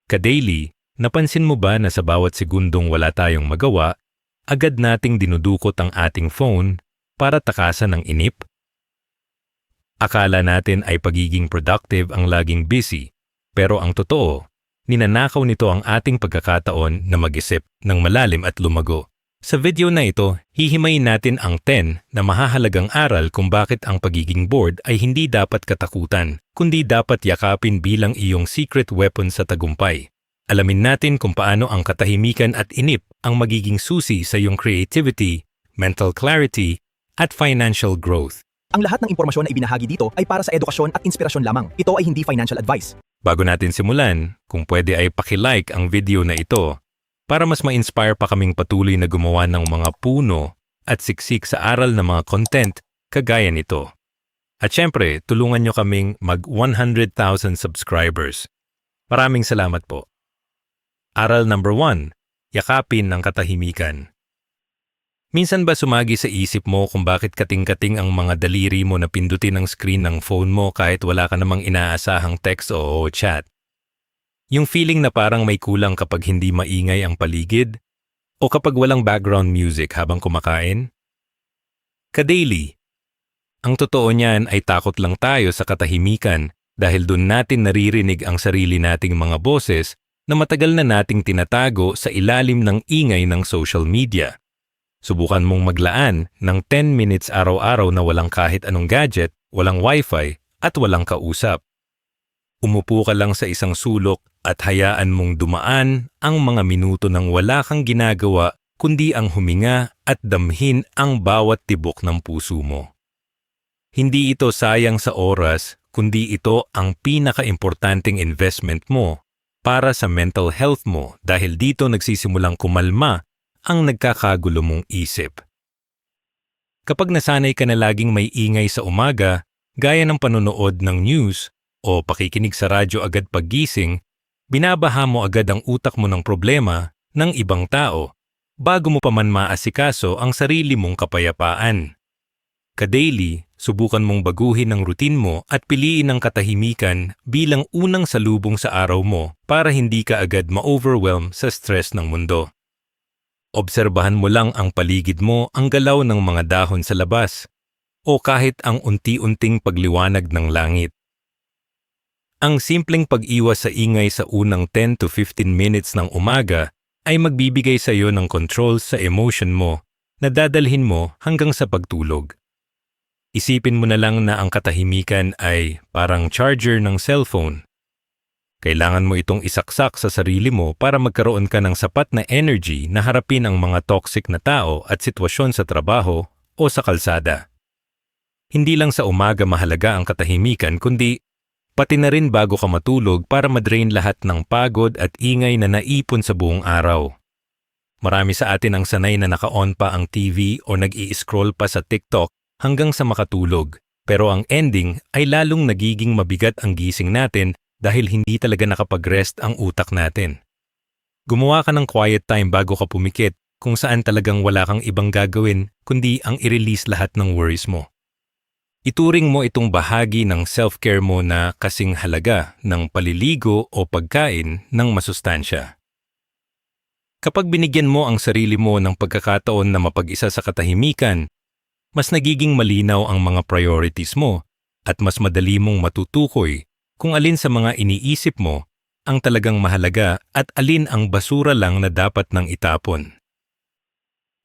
Ka-daily, napansin mo ba na sa bawat segundong wala tayong magawa, agad nating dinudukot ang ating phone para takasan ng inip? Akala natin ay pagiging productive ang laging busy, pero ang totoo, ninanakaw nito ang ating pagkakataon na mag-isip ng malalim at lumago. Sa video na ito, hihimayin natin ang 10 na mahahalagang aral kung bakit ang pagiging bored ay hindi dapat katakutan, kundi dapat yakapin bilang iyong secret weapon sa tagumpay. Alamin natin kung paano ang katahimikan at inip ang magiging susi sa iyong creativity, mental clarity, at financial growth. Ang lahat ng impormasyon na ibinahagi dito ay para sa edukasyon at inspirasyon lamang. Ito ay hindi financial advice. Bago natin simulan, kung pwede ay paki-like ang video na ito para mas ma-inspire pa kaming patuloy na gumawa ng mga puno at siksik sa aral ng mga content kagaya nito. At syempre, tulungan nyo kaming mag 100,000 subscribers. Maraming salamat po. Aral number 1, yakapin ng katahimikan. Minsan ba sumagi sa isip mo kung bakit kating-kating ang mga daliri mo na pindutin ang screen ng phone mo kahit wala ka namang inaasahang text o chat? Yung feeling na parang may kulang kapag hindi maingay ang paligid o kapag walang background music habang kumakain? Ka-daily, ang totoo niyan ay takot lang tayo sa katahimikan dahil doon natin naririnig ang sarili nating mga boses na matagal na nating tinatago sa ilalim ng ingay ng social media. Subukan mong maglaan ng 10 minutes araw-araw na walang kahit anong gadget, walang wifi at walang kausap. Umupo ka lang sa isang sulok at hayaan mong dumaan ang mga minuto nang wala kang ginagawa kundi ang huminga at damhin ang bawat tibok ng puso mo. Hindi ito sayang sa oras, kundi ito ang pinaka-importanting investment mo para sa mental health mo dahil dito nagsisimulang kumalma ang nagkakagulo mong isip. Kapag nasanay ka na laging may ingay sa umaga, gaya ng panonood ng news o pakikinig sa radyo agad paggising, binabaha mo agad ang utak mo ng problema ng ibang tao bago mo pa man maasikaso ang sarili mong kapayapaan. Ka-daily, subukan mong baguhin ang routine mo at piliin ang katahimikan bilang unang salubong sa araw mo para hindi ka agad ma-overwhelm sa stress ng mundo. Obserbahan mo lang ang paligid mo, ang galaw ng mga dahon sa labas, o kahit ang unti-unting pagliwanag ng langit. Ang simpleng pag-iwas sa ingay sa unang 10 to 15 minutes ng umaga ay magbibigay sa iyo ng control sa emotion mo na dadalhin mo hanggang sa pagtulog. Isipin mo na lang na ang katahimikan ay parang charger ng cellphone. Kailangan mo itong isaksak sa sarili mo para magkaroon ka ng sapat na energy na harapin ang mga toxic na tao at sitwasyon sa trabaho o sa kalsada. Hindi lang sa umaga mahalaga ang katahimikan kundi pati na rin bago ka matulog para madrain lahat ng pagod at ingay na naipon sa buong araw. Marami sa atin ang sanay na naka-on pa ang TV o nag-i-scroll pa sa TikTok hanggang sa makatulog. Pero ang ending ay lalong nagiging mabigat ang gising natin dahil hindi talaga nakapag-rest ang utak natin. Gumawa ka ng quiet time bago ka pumikit kung saan talagang wala kang ibang gagawin kundi ang i-release lahat ng worries mo. Ituring mo itong bahagi ng self-care mo na kasing halaga ng paliligo o pagkain ng masustansya. Kapag binigyan mo ang sarili mo ng pagkakataon na mapag-isa sa katahimikan, mas nagiging malinaw ang mga priorities mo at mas madali mong matutukoy kung alin sa mga iniisip mo ang talagang mahalaga at alin ang basura lang na dapat nang itapon.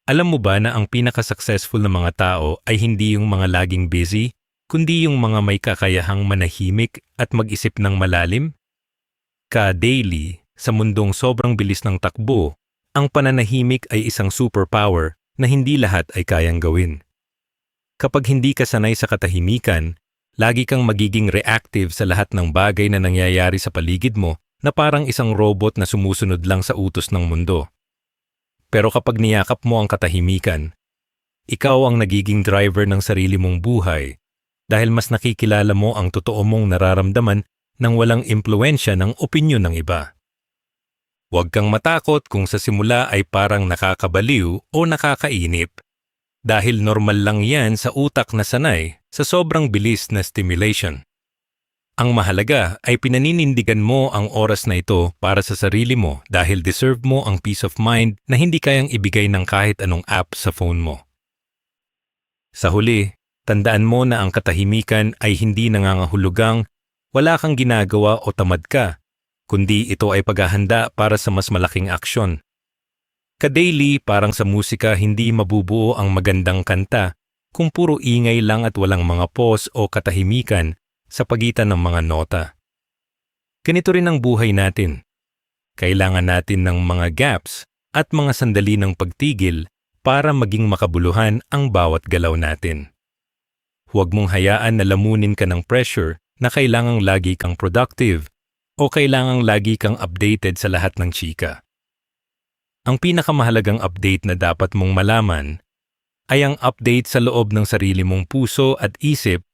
Alam mo ba na ang pinaka-successful na mga tao ay hindi yung mga laging busy, kundi yung mga may kakayahang manahimik at mag-isip ng malalim? Ka-daily, sa mundong sobrang bilis ng takbo, ang pananahimik ay isang superpower na hindi lahat ay kayang gawin. Kapag hindi ka sanay sa katahimikan, lagi kang magiging reactive sa lahat ng bagay na nangyayari sa paligid mo na parang isang robot na sumusunod lang sa utos ng mundo. Pero kapag niyakap mo ang katahimikan, ikaw ang nagiging driver ng sarili mong buhay dahil mas nakikilala mo ang totoo mong nararamdaman nang walang impluwensya ng opinyon ng iba. Huwag kang matakot kung sa simula ay parang nakakabaliw o nakakainip dahil normal lang yan sa utak na sanay sa sobrang bilis na stimulation. Ang mahalaga ay pinaninindigan mo ang oras na ito para sa sarili mo dahil deserve mo ang peace of mind na hindi kayang ibigay ng kahit anong app sa phone mo. Sa huli, tandaan mo na ang katahimikan ay hindi nangangahulugang wala kang ginagawa o tamad ka, kundi ito ay paghahanda para sa mas malaking aksyon. Ka-daily, parang sa musika hindi mabubuo ang magandang kanta kung puro ingay lang at walang mga pause o katahimikan sa pagitan ng mga nota. Ganito rin ang buhay natin. Kailangan natin ng mga gaps at mga sandali ng pagtigil para maging makabuluhan ang bawat galaw natin. Huwag mong hayaan na lamunin ka ng pressure na kailangang lagi kang productive o kailangang lagi kang updated sa lahat ng chika. Ang pinakamahalagang update na dapat mong malaman ay ang update sa loob ng sarili mong puso at isip.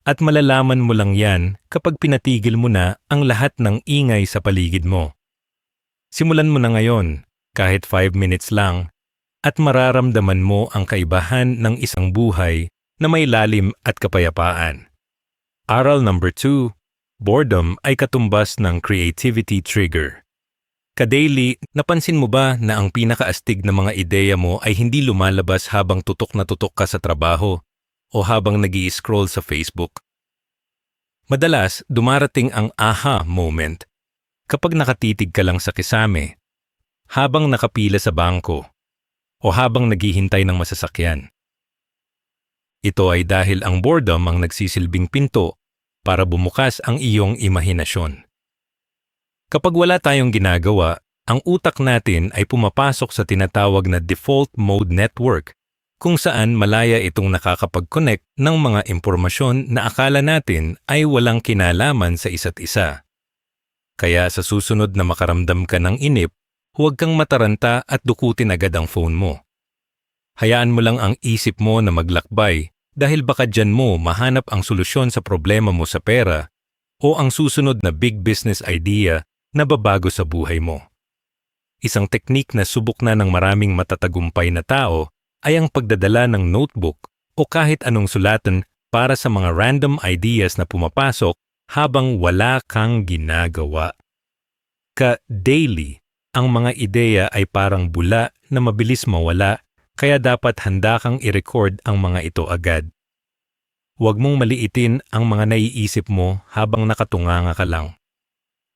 At malalaman mo lang yan kapag pinatigil mo na ang lahat ng ingay sa paligid mo. Simulan mo na ngayon, kahit 5 minutes lang, at mararamdaman mo ang kaibahan ng isang buhay na may lalim at kapayapaan. Aral number 2, boredom ay katumbas ng creativity trigger. Ka-daily, napansin mo ba na ang pinakaastig na mga ideya mo ay hindi lumalabas habang tutok na tutok ka sa trabaho o habang nag-i-scroll sa Facebook? Madalas, dumarating ang aha moment kapag nakatitig ka lang sa kisame, habang nakapila sa bangko, o habang naghihintay ng masasakyan. Ito ay dahil ang boredom ang nagsisilbing pinto para bumukas ang iyong imahinasyon. Kapag wala tayong ginagawa, ang utak natin ay pumapasok sa tinatawag na default mode network, kung saan malaya itong nakakapag-connect ng mga impormasyon na akala natin ay walang kinalaman sa isa't isa. Kaya sa susunod na makaramdam ka ng inip, huwag kang mataranta at dukutin agad ang phone mo. Hayaan mo lang ang isip mo na maglakbay dahil baka dyan mo mahanap ang solusyon sa problema mo sa pera o ang susunod na big business idea na babago sa buhay mo. Isang teknik na subok na ng maraming matatagumpay na tao ay ang pagdadala ng notebook o kahit anong sulatan para sa mga random ideas na pumapasok habang wala kang ginagawa. Ka-daily, ang mga ideya ay parang bula na mabilis mawala, kaya dapat handa kang i-record ang mga ito agad. Huwag mong maliitin ang mga naiisip mo habang nakatunganga ka lang.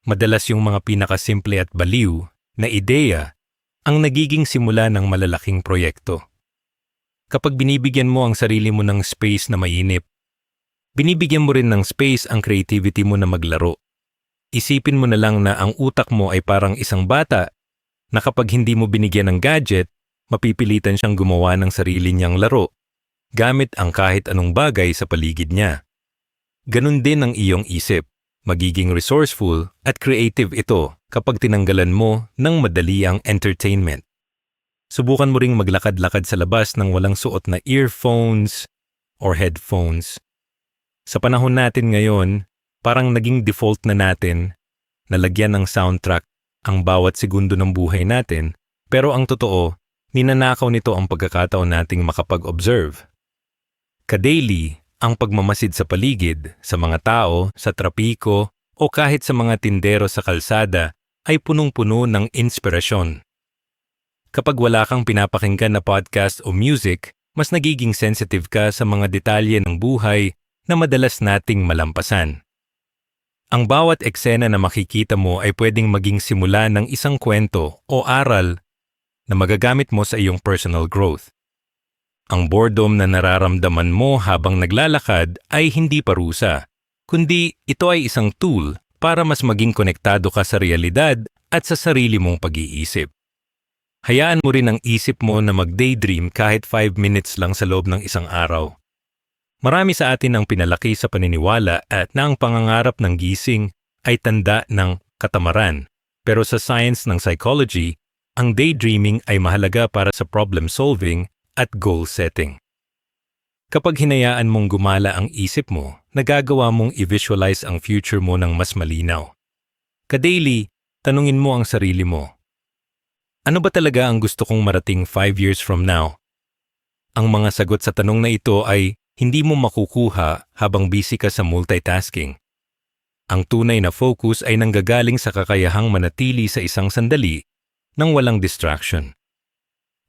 Madalas yung mga pinakasimple at baliw na ideya ang nagiging simula ng malalaking proyekto. Kapag binibigyan mo ang sarili mo ng space na mainip, binibigyan mo rin ng space ang creativity mo na maglaro. Isipin mo na lang na ang utak mo ay parang isang bata na kapag hindi mo binigyan ng gadget, mapipilitan siyang gumawa ng sarili niyang laro gamit ang kahit anong bagay sa paligid niya. Ganun din ang iyong isip. Magiging resourceful at creative ito kapag tinanggalan mo ng madali ang entertainment. Subukan mo ring maglakad-lakad sa labas ng walang suot na earphones or headphones. Sa panahon natin ngayon, parang naging default na natin na lagyan ng soundtrack ang bawat segundo ng buhay natin, pero ang totoo, ninanakaw nito ang pagkakataon nating makapag-observe. Ka-daily, ang pagmamasid sa paligid, sa mga tao, sa trapiko, o kahit sa mga tindero sa kalsada ay punong-puno ng inspirasyon. Kapag wala kang pinapakinggan na podcast o music, mas nagiging sensitive ka sa mga detalye ng buhay na madalas nating malampasan. Ang bawat eksena na makikita mo ay pwedeng maging simula ng isang kwento o aral na magagamit mo sa iyong personal growth. Ang boredom na nararamdaman mo habang naglalakad ay hindi parusa, kundi ito ay isang tool para mas maging konektado ka sa realidad at sa sarili mong pag-iisip. Hayaan mo rin ang isip mo na mag-daydream kahit 5 minutes lang sa loob ng isang araw. Marami sa atin ang pinalaki sa paniniwala at na ang pangangarap ng gising ay tanda ng katamaran. Pero sa science ng psychology, ang daydreaming ay mahalaga para sa problem solving at goal setting. Kapag hinayaan mong gumala ang isip mo, nagagawa mong i-visualize ang future mo ng mas malinaw. Ka-daily, tanungin mo ang sarili mo. Ano ba talaga ang gusto kong marating 5 years from now? Ang mga sagot sa tanong na ito ay hindi mo makukuha habang busy ka sa multitasking. Ang tunay na focus ay nanggagaling sa kakayahang manatili sa isang sandali nang walang distraction.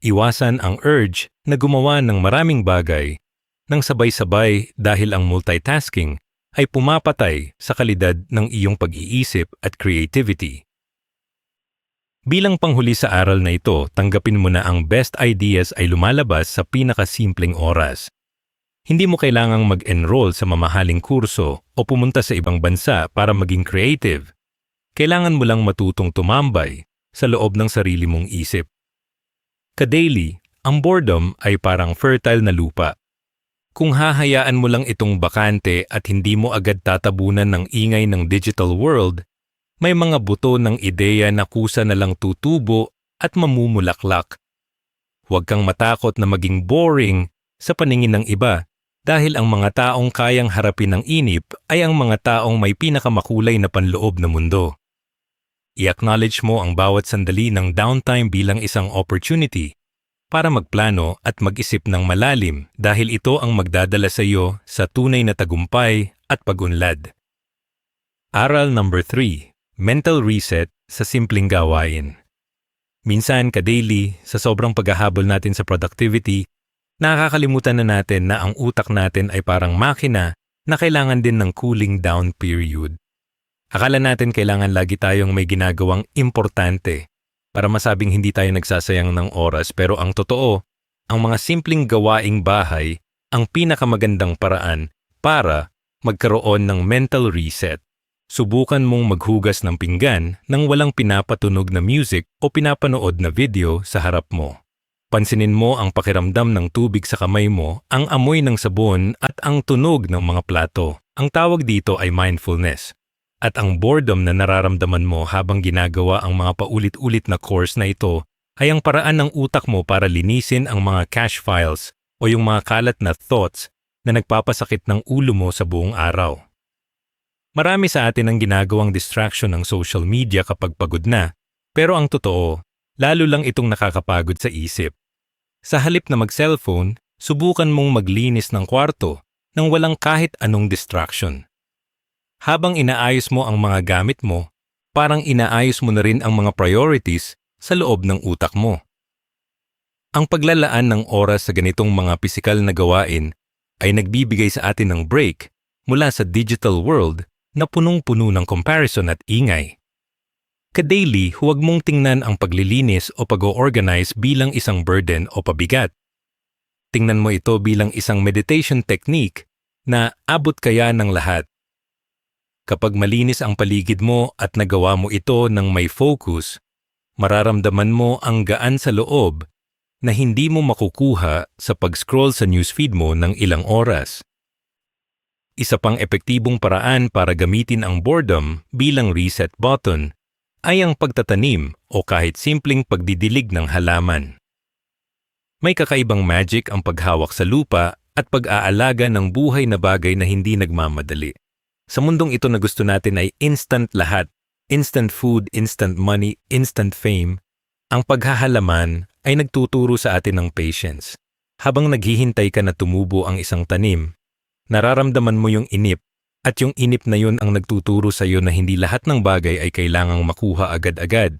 Iwasan ang urge na gumawa ng maraming bagay nang sabay-sabay dahil ang multitasking ay pumapatay sa kalidad ng iyong pag-iisip at creativity. Bilang panghuli sa aral na ito, tanggapin mo na ang best ideas ay lumalabas sa pinakasimpleng oras. Hindi mo kailangang mag-enroll sa mamahaling kurso o pumunta sa ibang bansa para maging creative. Kailangan mo lang matutong tumambay sa loob ng sarili mong isip. Ka-daily, ang boredom ay parang fertile na lupa. Kung hahayaan mo lang itong bakante at hindi mo agad tatabunan ng ingay ng digital world, may mga buto ng ideya na kusa na lang tutubo at mamumulaklak. Huwag kang matakot na maging boring sa paningin ng iba dahil ang mga taong kayang harapin ng inip ay ang mga taong may pinakamakulay na panloob na mundo. I-acknowledge mo ang bawat sandali ng downtime bilang isang opportunity para magplano at mag-isip ng malalim dahil ito ang magdadala sa iyo sa tunay na tagumpay at pag-unlad. Aral number 3. Mental reset sa simpleng gawain. Minsan ka-daily, sa sobrang paghahabol natin sa productivity, nakakalimutan na natin na ang utak natin ay parang makina na kailangan din ng cooling down period. Akala natin kailangan lagi tayong may ginagawang importante para masabing hindi tayo nagsasayang ng oras, pero ang totoo, ang mga simpleng gawaing bahay ang pinakamagandang paraan para magkaroon ng mental reset. Subukan mong maghugas ng pinggan nang walang pinapatunog na music o pinapanood na video sa harap mo. Pansinin mo ang pakiramdam ng tubig sa kamay mo, ang amoy ng sabon at ang tunog ng mga plato. Ang tawag dito ay mindfulness. At ang boredom na nararamdaman mo habang ginagawa ang mga paulit-ulit na course na ito ay ang paraan ng utak mo para linisin ang mga cache files o yung mga kalat na thoughts na nagpapasakit ng ulo mo sa buong araw. Marami sa atin ang ginagawang distraction ng social media kapag pagod na, pero ang totoo, lalo lang itong nakakapagod sa isip. Sa halip na mag-cellphone, subukan mong maglinis ng kwarto nang walang kahit anong distraction. Habang inaayos mo ang mga gamit mo, parang inaayos mo na rin ang mga priorities sa loob ng utak mo. Ang paglalaan ng oras sa ganitong mga pisikal na gawain ay nagbibigay sa atin ng break mula sa digital world na punong-puno ng comparison at ingay. Ka-daily, huwag mong tingnan ang paglilinis o pag-o-organize bilang isang burden o pabigat. Tingnan mo ito bilang isang meditation technique na abot kaya ng lahat. Kapag malinis ang paligid mo at nagawa mo ito ng may focus, mararamdaman mo ang gaan sa loob na hindi mo makukuha sa pag-scroll sa newsfeed mo ng ilang oras. Isa pang epektibong paraan para gamitin ang boredom bilang reset button ay ang pagtatanim o kahit simpleng pagdidilig ng halaman. May kakaibang magic ang paghawak sa lupa at pag-aalaga ng buhay na bagay na hindi nagmamadali. Sa mundong ito na gusto natin ay instant lahat, instant food, instant money, instant fame, ang paghahalaman ay nagtuturo sa atin ng patience. Habang naghihintay ka na tumubo ang isang tanim, nararamdaman mo yung inip, at yung inip na yun ang nagtuturo sa iyo na hindi lahat ng bagay ay kailangang makuha agad-agad.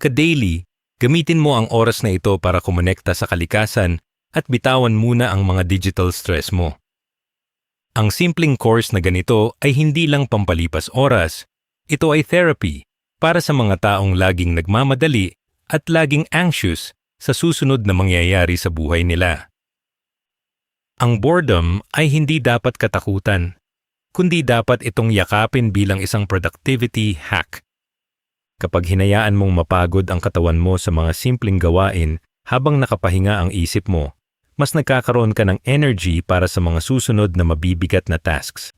Ka-daily, gamitin mo ang oras na ito para kumonekta sa kalikasan at bitawan muna ang mga digital stress mo. Ang simpleng course na ganito ay hindi lang pampalipas oras, ito ay therapy para sa mga taong laging nagmamadali at laging anxious sa susunod na mangyayari sa buhay nila. Ang boredom ay hindi dapat katakutan, kundi dapat itong yakapin bilang isang productivity hack. Kapag hinayaan mong mapagod ang katawan mo sa mga simpleng gawain habang nakapahinga ang isip mo, mas nagkakaroon ka ng energy para sa mga susunod na mabibigat na tasks.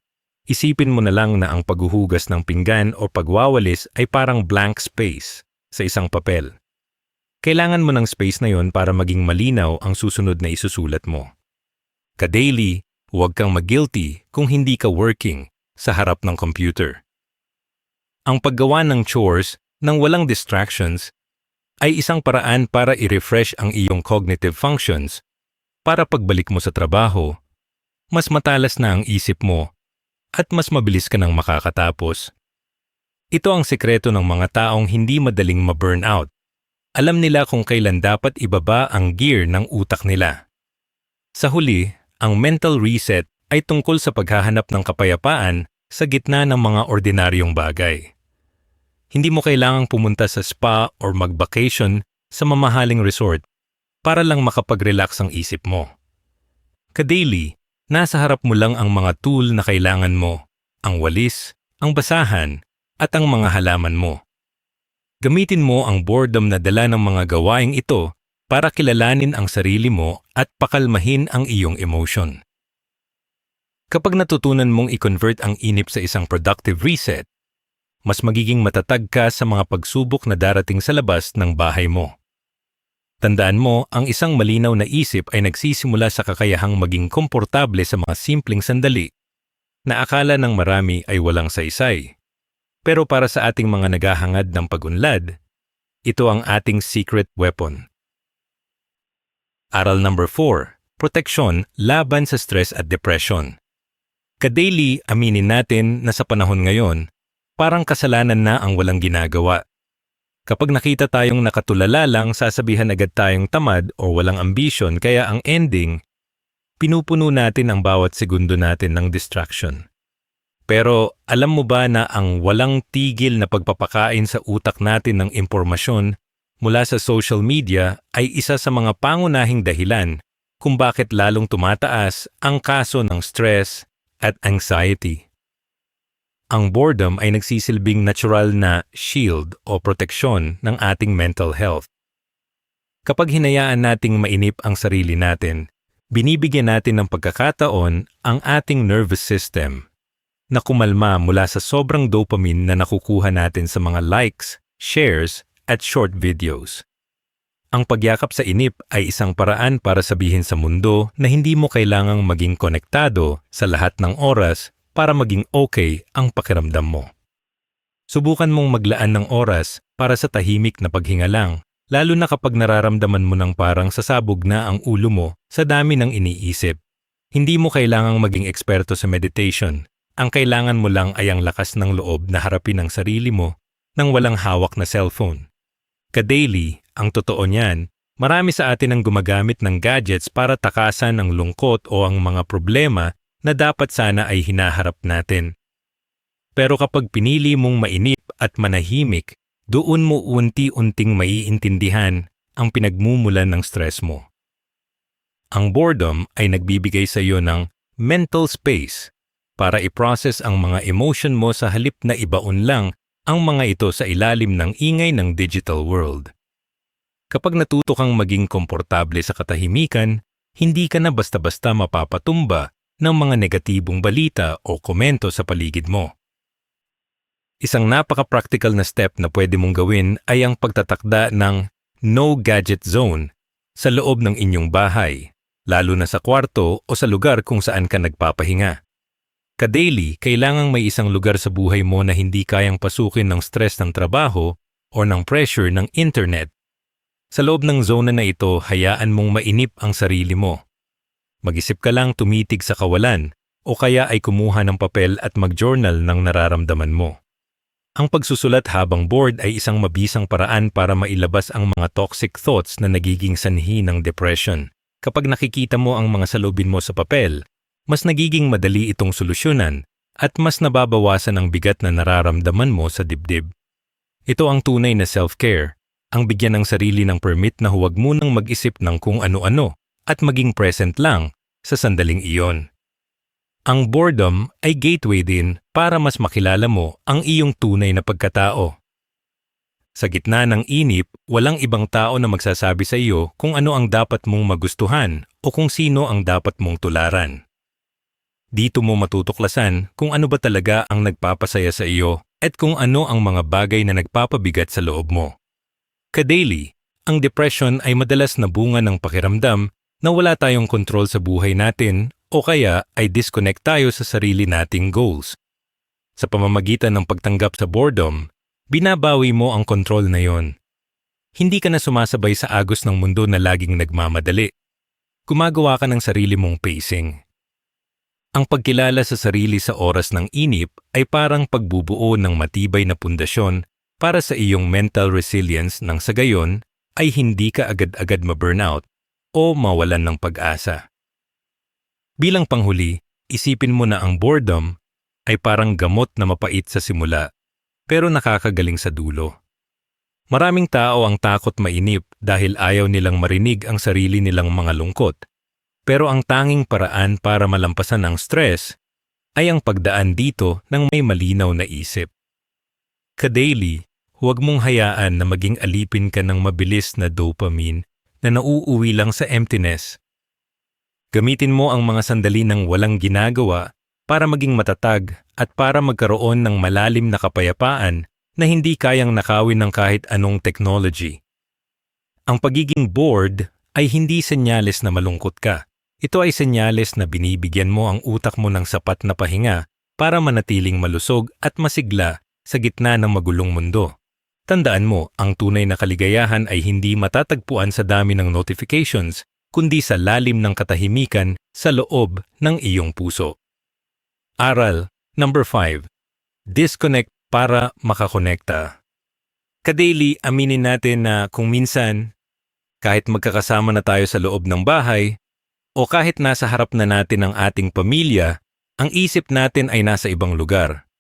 Isipin mo na lang na ang paghuhugas ng pinggan o pagwawalis ay parang blank space sa isang papel. Kailangan mo ng space na yon para maging malinaw ang susunod na isusulat mo. Ka-daily, huwag kang mag-guilty kung hindi ka working sa harap ng computer. Ang paggawa ng chores nang walang distractions ay isang paraan para i-refresh ang iyong cognitive functions para pagbalik mo sa trabaho, mas matalas na ang isip mo at mas mabilis ka nang makakatapos. Ito ang sekreto ng mga taong hindi madaling ma-burnout. Alam nila kung kailan dapat ibaba ang gear ng utak nila. Sa huli, ang mental reset ay tungkol sa paghahanap ng kapayapaan sa gitna ng mga ordinaryong bagay. Hindi mo kailangang pumunta sa spa or mag-vacation sa mamahaling resort para lang makapag-relax ang isip mo. Ka-daily, nasa harap mo lang ang mga tool na kailangan mo, ang walis, ang basahan, at ang mga halaman mo. Gamitin mo ang boredom na dala ng mga gawaing ito para kilalanin ang sarili mo at pakalmahin ang iyong emotion. Kapag natutunan mong i-convert ang inip sa isang productive reset, mas magiging matatag ka sa mga pagsubok na darating sa labas ng bahay mo. Tandaan mo, ang isang malinaw na isip ay nagsisimula sa kakayahang maging komportable sa mga simpleng sandali na akala ng marami ay walang saysay. Pero para sa ating mga naghahangad ng pag-unlad, ito ang ating secret weapon. Aral number 4, proteksyon laban sa stress at depression. Ka-daily, aminin natin na sa panahon ngayon, parang kasalanan na ang walang ginagawa. Kapag nakita tayong nakatulala lang, sasabihan agad tayong tamad o walang ambisyon, kaya ang ending, pinupuno natin ang bawat segundo natin ng distraction. Pero alam mo ba na ang walang tigil na pagpapakain sa utak natin ng impormasyon mula sa social media ay isa sa mga pangunahing dahilan kung bakit lalong tumataas ang kaso ng stress at anxiety. Ang boredom ay nagsisilbing natural na shield o proteksyon ng ating mental health. Kapag hinayaan nating mainip ang sarili natin, binibigyan natin ng pagkakataon ang ating nervous system na kumalma mula sa sobrang dopamine na nakukuha natin sa mga likes, shares, at short videos. Ang pagyakap sa inip ay isang paraan para sabihin sa mundo na hindi mo kailangang maging konektado sa lahat ng oras para maging okay ang pakiramdam mo. Subukan mong maglaan ng oras para sa tahimik na paghinga lang, lalo na kapag nararamdaman mo ng parang sasabog na ang ulo mo sa dami ng iniisip. Hindi mo kailangang maging eksperto sa meditation. Ang kailangan mo lang ay ang lakas ng loob na harapin ang sarili mo nang walang hawak na cellphone. Ka-daily, ang totoo niyan, marami sa atin ang gumagamit ng gadgets para takasan ang lungkot o ang mga problema na dapat sana ay hinaharap natin. Pero kapag pinili mong mainip at manahimik, doon mo unti-unting maiintindihan ang pinagmumulan ng stress mo. Ang boredom ay nagbibigay sa iyo ng mental space para i-process ang mga emotion mo sa halip na ibaon lang ang mga ito sa ilalim ng ingay ng digital world. Kapag natuto kang maging komportable sa katahimikan, hindi ka na basta-basta mapapatumba ng mga negatibong balita o komento sa paligid mo. Isang napaka-practical na step na pwede mong gawin ay ang pagtatakda ng no gadget zone sa loob ng inyong bahay, lalo na sa kwarto o sa lugar kung saan ka nagpapahinga. Ka-daily, kailangang may isang lugar sa buhay mo na hindi kayang pasukin ng stress ng trabaho o ng pressure ng internet. Sa loob ng zona na ito, hayaan mong mainip ang sarili mo. Mag-isip ka lang tumitig sa kawalan o kaya ay kumuha ng papel at mag-journal ng nararamdaman mo. Ang pagsusulat habang bored ay isang mabisang paraan para mailabas ang mga toxic thoughts na nagiging sanhi ng depression. Kapag nakikita mo ang mga saloobin mo sa papel, mas nagiging madali itong solusyonan at mas nababawasan ang bigat na nararamdaman mo sa dibdib. Ito ang tunay na self-care, ang bigyan ng sarili ng permit na huwag munang mag-isip ng kung ano-ano at maging present lang sa sandaling iyon. Ang boredom ay gateway din para mas makilala mo ang iyong tunay na pagkatao. Sa gitna ng inip, walang ibang tao na magsasabi sa iyo kung ano ang dapat mong magustuhan o kung sino ang dapat mong tularan. Dito mo matutuklasan kung ano ba talaga ang nagpapasaya sa iyo at kung ano ang mga bagay na nagpapabigat sa loob mo. Ka-daily, ang depression ay madalas na bunga ng pakiramdam na wala tayong kontrol sa buhay natin o kaya ay disconnect tayo sa sarili nating goals. Sa pamamagitan ng pagtanggap sa boredom, binabawi mo ang kontrol na yon. Hindi ka na sumasabay sa agos ng mundo na laging nagmamadali. Gumagawa ka ng sarili mong pacing. Ang pagkilala sa sarili sa oras ng inip ay parang pagbubuo ng matibay na pundasyon para sa iyong mental resilience nang sa gayon ay hindi ka agad-agad ma-burnout o mawalan ng pag-asa. Bilang panghuli, isipin mo na ang boredom ay parang gamot na mapait sa simula pero nakakagaling sa dulo. Maraming tao ang takot mainip dahil ayaw nilang marinig ang sarili nilang mga lungkot. Pero ang tanging paraan para malampasan ang stress ay ang pagdaan dito ng may malinaw na isip. Ka-daily, huwag mong hayaan na maging alipin ka ng mabilis na dopamine na nauuwi lang sa emptiness. Gamitin mo ang mga sandali ng walang ginagawa para maging matatag at para magkaroon ng malalim na kapayapaan na hindi kayang nakawin ng kahit anong technology. Ang pagiging bored ay hindi senyales na malungkot ka. Ito ay senyales na binibigyan mo ang utak mo ng sapat na pahinga para manatiling malusog at masigla sa gitna ng magulong mundo. Tandaan mo, ang tunay na kaligayahan ay hindi matatagpuan sa dami ng notifications, kundi sa lalim ng katahimikan sa loob ng iyong puso. Aral number 5. Disconnect para makakonekta. Ka-daily, aminin natin na kung minsan, kahit magkakasama na tayo sa loob ng bahay, o kahit nasa harap na natin ang ating pamilya, ang isip natin ay nasa ibang lugar.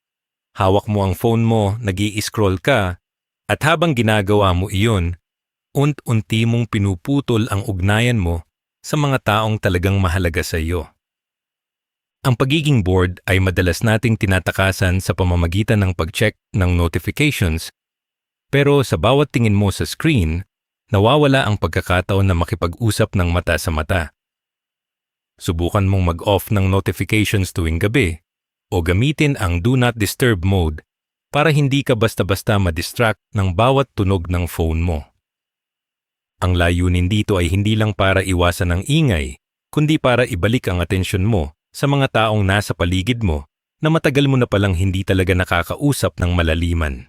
Hawak mo ang phone mo, nag-i-scroll ka, at habang ginagawa mo iyon, unti-unti mong pinuputol ang ugnayan mo sa mga taong talagang mahalaga sa iyo. Ang pagiging bored ay madalas nating tinatakasan sa pamamagitan ng pag-check ng notifications, pero sa bawat tingin mo sa screen, nawawala ang pagkakataon na makipag-usap ng mata sa mata. Subukan mong mag-off ng notifications tuwing gabi o gamitin ang Do Not Disturb mode para hindi ka basta-basta ma-distract ng bawat tunog ng phone mo. Ang layunin dito ay hindi lang para iwasan ang ingay, kundi para ibalik ang atensyon mo sa mga taong nasa paligid mo na matagal mo na palang hindi talaga nakakausap ng malaliman.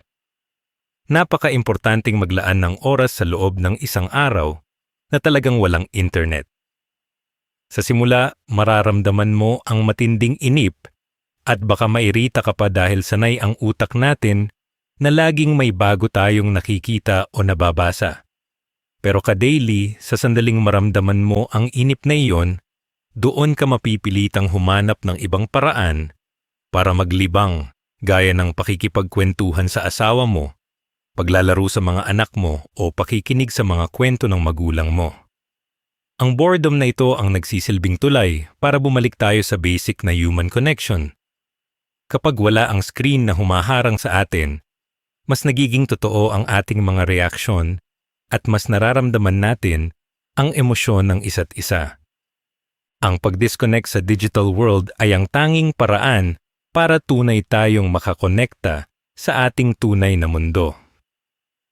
Napaka-importanting maglaan ng oras sa loob ng isang araw na talagang walang internet. Sa simula, mararamdaman mo ang matinding inip at baka mairita ka pa dahil sanay ang utak natin na laging may bago tayong nakikita o nababasa. Pero ka-daily, sa sandaling maramdaman mo ang inip na iyon, doon ka mapipilitang humanap ng ibang paraan para maglibang gaya ng pakikipagkwentuhan sa asawa mo, paglalaro sa mga anak mo o pakikinig sa mga kwento ng magulang mo. Ang boredom na ito ang nagsisilbing tulay para bumalik tayo sa basic na human connection. Kapag wala ang screen na humaharang sa atin, mas nagiging totoo ang ating mga reaksyon at mas nararamdaman natin ang emosyon ng isa't isa. Ang pag-disconnect sa digital world ay ang tanging paraan para tunay tayong makakonekta sa ating tunay na mundo.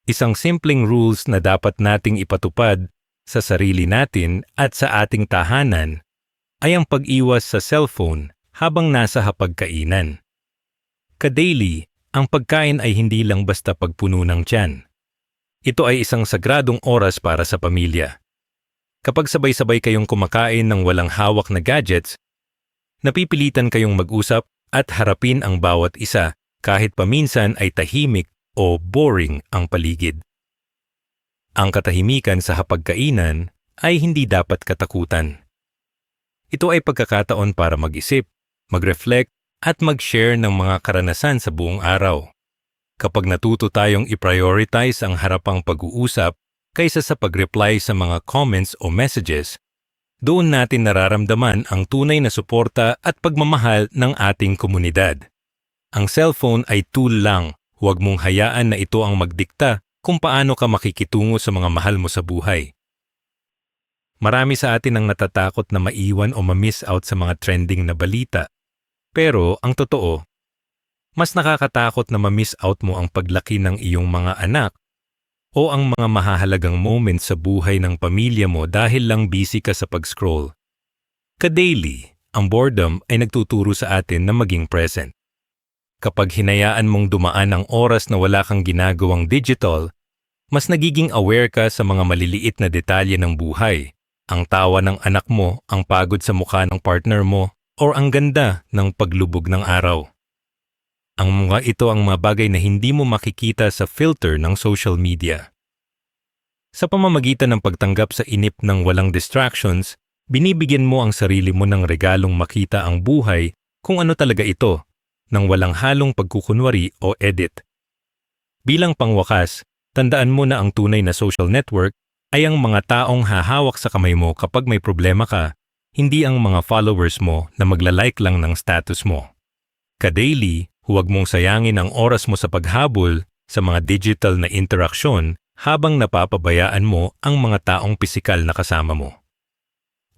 Isang simpleng rules na dapat nating ipatupad sa sarili natin at sa ating tahanan ay ang pag-iwas sa cellphone habang nasa hapagkainan. Ka-daily, ang pagkain ay hindi lang basta pagpuno ng tiyan. Ito ay isang sagradong oras para sa pamilya. Kapag sabay-sabay kayong kumakain ng walang hawak na gadgets, napipilitan kayong mag-usap at harapin ang bawat isa kahit paminsan ay tahimik o boring ang paligid. Ang katahimikan sa hapagkainan ay hindi dapat katakutan. Ito ay pagkakataon para mag-isip, mag-reflect at mag-share ng mga karanasan sa buong araw. Kapag natuto tayong i-prioritize ang harapang pag-uusap kaysa sa pag-reply sa mga comments o messages, doon natin nararamdaman ang tunay na suporta at pagmamahal ng ating komunidad. Ang cellphone ay tool lang, huwag mong hayaan na ito ang magdikta kung paano ka makikitungo sa mga mahal mo sa buhay. Marami sa atin ang natatakot na maiwan o ma-miss out sa mga trending na balita. Pero ang totoo, mas nakakatakot na ma-miss out mo ang paglaki ng iyong mga anak o ang mga mahahalagang moments sa buhay ng pamilya mo dahil lang busy ka sa pag-scroll. Ka-daily, ang boredom ay nagtuturo sa atin na maging present. Kapag hinayaan mong dumaan ang oras na wala kang ginagawang digital, mas nagiging aware ka sa mga maliliit na detalye ng buhay. Ang tawa ng anak mo, ang pagod sa mukha ng partner mo, o ang ganda ng paglubog ng araw. Ang mga ito ang mga bagay na hindi mo makikita sa filter ng social media. Sa pamamagitan ng pagtanggap sa inip ng walang distractions, binibigyan mo ang sarili mo ng regalong makita ang buhay kung ano talaga ito, nang walang halong pagkukunwari o edit. Bilang pangwakas, tandaan mo na ang tunay na social network ay ang mga taong hahawak sa kamay mo kapag may problema ka, hindi ang mga followers mo na maglalike lang ng status mo. Ka-daily, huwag mong sayangin ang oras mo sa paghabol sa mga digital na interaksyon habang napapabayaan mo ang mga taong pisikal na kasama mo.